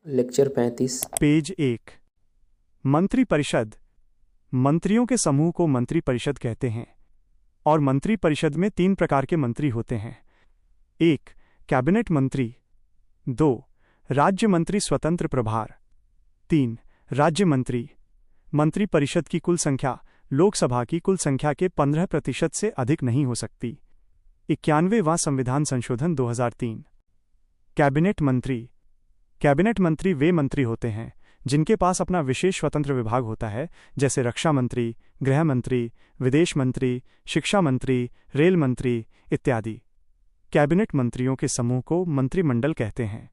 Lecture 35। Page 1। मंत्री परिषद। मंत्रियों के समूह को मंत्री परिषद कहते हैं और मंत्री परिषद में 3 प्रकार के मंत्री होते हैं। 1. कैबिनेट मंत्री। 2. राज्य मंत्री स्वतंत्र प्रभार। 3. राज्य मंत्री। मंत्री परिषद की कुल संख्या लोकसभा की कुल संख्या के 15% से अधिक नहीं हो सकती। 91वां संविधान संशोधन 2003। कैबिनेट मंत्री। कैबिनेट मंत्री वे मंत्री होते हैं जिनके पास अपना विशेष स्वतंत्र विभाग होता है, जैसे रक्षा मंत्री, गृह मंत्री, विदेश मंत्री, शिक्षा मंत्री, रेल मंत्री इत्यादि। कैबिनेट मंत्रियों के समूह को मंत्रिमंडल कहते हैं।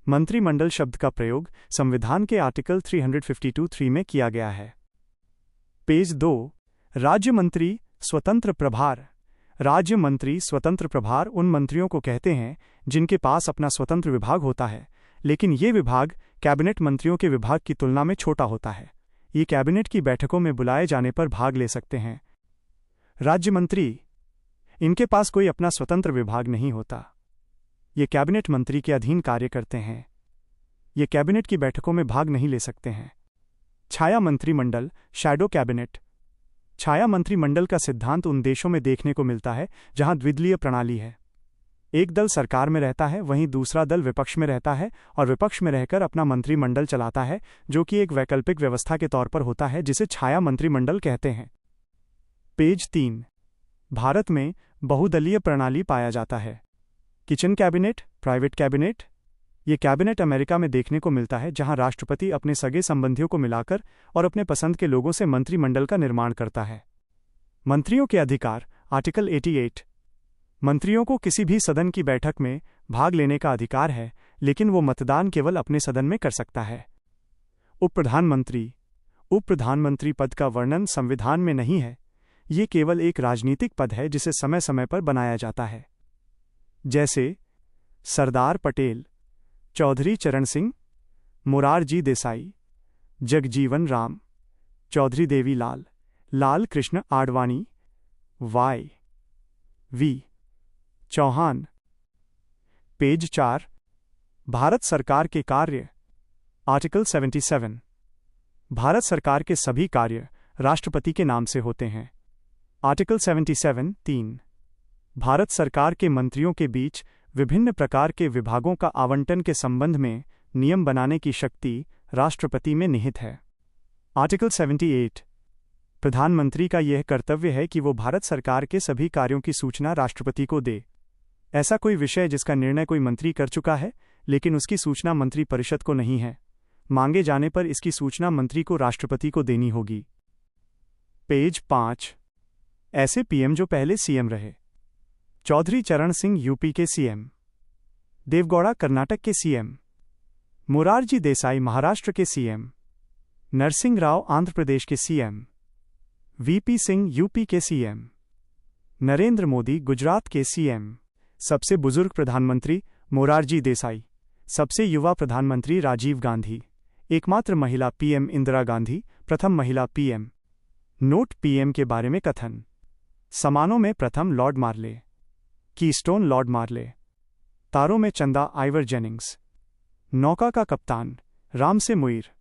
मंत्रिमंडल शब्द का प्रयोग संविधान के आर्टिकल 352(3) में किया गया है। पेज 2। राज्य मंत्री स्वतंत्र प्रभार। राज्य मंत्री स्वतंत्र प्रभार उन मंत्रियों को कहते हैं जिनके पास अपना स्वतंत्र विभाग होता है, लेकिन ये विभाग कैबिनेट मंत्रियों के विभाग की तुलना में छोटा होता है। ये कैबिनेट की बैठकों में बुलाए जाने पर भाग ले सकते हैं। राज्य मंत्री, इनके पास कोई अपना स्वतंत्र विभाग नहीं होता। ये कैबिनेट मंत्री के अधीन कार्य करते हैं। ये कैबिनेट की बैठकों में भाग नहीं ले सकते हैं। छाया मंत्रिमंडल, शैडो कैबिनेट। छाया मंत्रिमंडल का सिद्धांत उन देशों में देखने को मिलता है जहां द्विदलीय प्रणाली है। एक दल सरकार में रहता है, वहीं दूसरा दल विपक्ष में रहता है और विपक्ष में रहकर अपना मंत्रिमंडल चलाता है, जो कि एक वैकल्पिक व्यवस्था के तौर पर होता है, जिसे छाया मंत्रिमंडल कहते हैं। पेज 3। भारत में बहुदलीय प्रणाली पाया जाता है। Kitchen cabinet, private cabinet. ये कैबिनेट अमेरिका में देखने को मिलता है, जहां राष्ट्रपति अपने सगे संबंधियों को मिलाकर और अपने पसंद के लोगों से मंत्रिमंडल का निर्माण करता है। मंत्रियों के अधिकार, आर्टिकल 88। मंत्रियों को किसी भी सदन की बैठक में भाग लेने का अधिकार है, लेकिन वो मतदान केवल अपने सदन में कर सकता है। उप प्रधानमंत्री। उप प्रधानमंत्री पद का वर्णन संविधान में नहीं है। ये केवल एक राजनीतिक पद है जिसे समय समय पर बनाया जाता है, जैसे सरदार पटेल, चौधरी चरण सिंह, मोरारजी देसाई, जगजीवन राम, चौधरी देवीलाल, लाल कृष्ण आडवाणी, वी चौहान। पेज 4। भारत सरकार के कार्य, आर्टिकल 77। भारत सरकार के सभी कार्य राष्ट्रपति के नाम से होते हैं। आर्टिकल 77(3). भारत सरकार के मंत्रियों के बीच विभिन्न प्रकार के विभागों का आवंटन के संबंध में नियम बनाने की शक्ति राष्ट्रपति में निहित है। आर्टिकल 78। प्रधानमंत्री का यह कर्तव्य है कि वो भारत सरकार के सभी कार्यों की सूचना राष्ट्रपति को दे। ऐसा कोई विषय जिसका निर्णय कोई मंत्री कर चुका है, लेकिन उसकी सूचना मंत्री परिषद को नहीं है, मांगे जाने पर इसकी सूचना मंत्री को राष्ट्रपति को देनी होगी। पेज 5। ऐसे पीएम जो पहले सीएम रहे। चौधरी चरण सिंह यूपी के सीएम, देवगौड़ा कर्नाटक के सीएम, मोरारजी देसाई महाराष्ट्र के सीएम, नरसिंह राव आंध्र प्रदेश के सीएम, वीपी सिंह यूपी के सीएम, नरेंद्र मोदी गुजरात के सीएम। सबसे बुजुर्ग प्रधानमंत्री मोरारजी देसाई, सबसे युवा प्रधानमंत्री राजीव गांधी, एकमात्र महिला पीएम इंदिरा गांधी, प्रथम महिला पीएम। नोट पीएम के बारे में कथन। समानों में प्रथम लॉर्ड मार्ले, कीस्टोन लॉर्ड मार्ले, तारों में चंदा आइवर जेनिंग्स, नौका का कप्तान राम से मुइर,